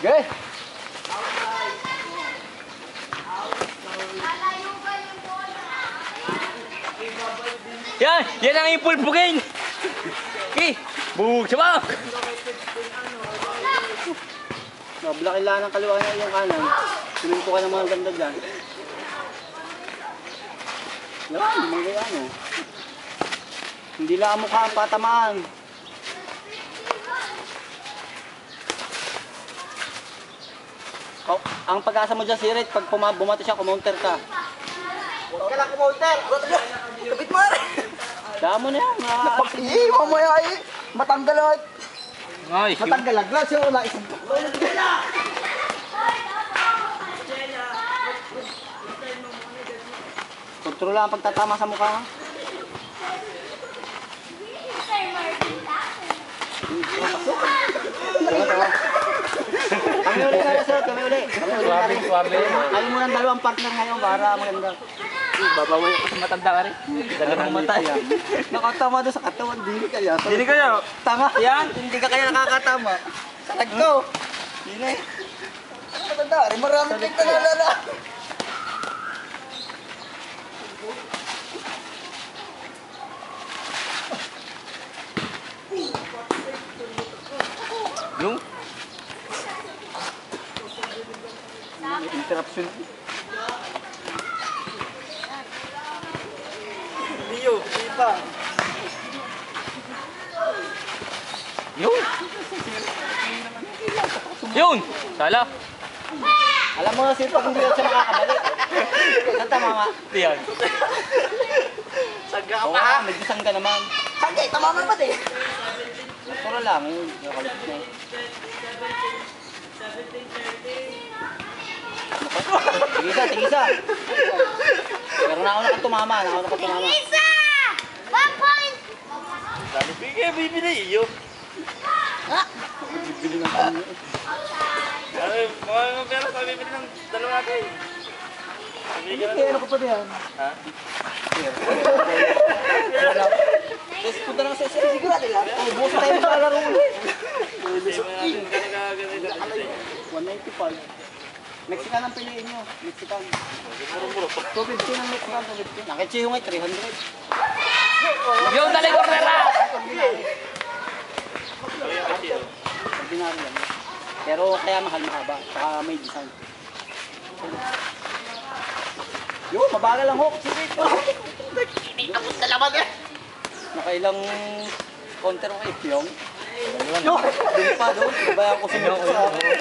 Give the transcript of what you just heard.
Okay. Yan! Yan ang ipulpugin! Okay! Bug! Sabak! Blakilaan ng kaliwa niya yung kanan. Tumimpo ka ng mga ganda dyan. Yan, mga ano. Hindi lang ang mukha ang patamaan. Oh, ang pag-asa mo dyan, Sirit, pag bumato siya, kumounter ka. Huwag ka lang kumounter. Kapit mo rin. Damo na yan. Napag-ihi, mamaya eh. Matanggal at. Ay! Matanggal ang glass. Wala isang tuklo. Kontrola ang pagtatama sa mukha. Kami uli na sir, kami uli. Swabe. Ayaw mo ng dalawang partner ngayon para maganda. Babaway ako sa matanda ka rin. Dala ng matay. Nakatama doon sa katawan, dili kaya. Dili kayo. Tanga. Yan, hindi ka kaya nakakatama. Sa tagko. Dili. Matanda rin. Maraming ting talalala. Yung? Interruption. Leo, iba. Yun! Yun! Sala! Alam mo na sir, pag hindi siya makakabalik. Saan tama nga? Yan. Sagga ka Oo pa ha. nga, nagdisang ka naman. Sagga, tamaman ba din? Puro lang, yun. Nakalapit na yun. Sige isa. Pero nauna ka tumama, Isa! 1 point! Sabi, bigay, bibili iyo. Bibili ng kanya. Sabi, mga pera sabi, bibili ng dalawa natin. Kaya ano ko pa diyan? Ha? Yes, punta na sa sigurado lang. Oh, bukas tayo maglalaro ulit. 195. Mexican ang piliin nyo. Mexican. 250 ng Mexican, 250. Nakichiyo nga 300. Yung dali cornera! Ordinary lang. Pero kaya mahal-mahaba. Saka may design. Yun, mabagal ang hook. Sige. Tapos na laman eh. Nakailang counter ko yung. Doon pa doon. Babayan ko sa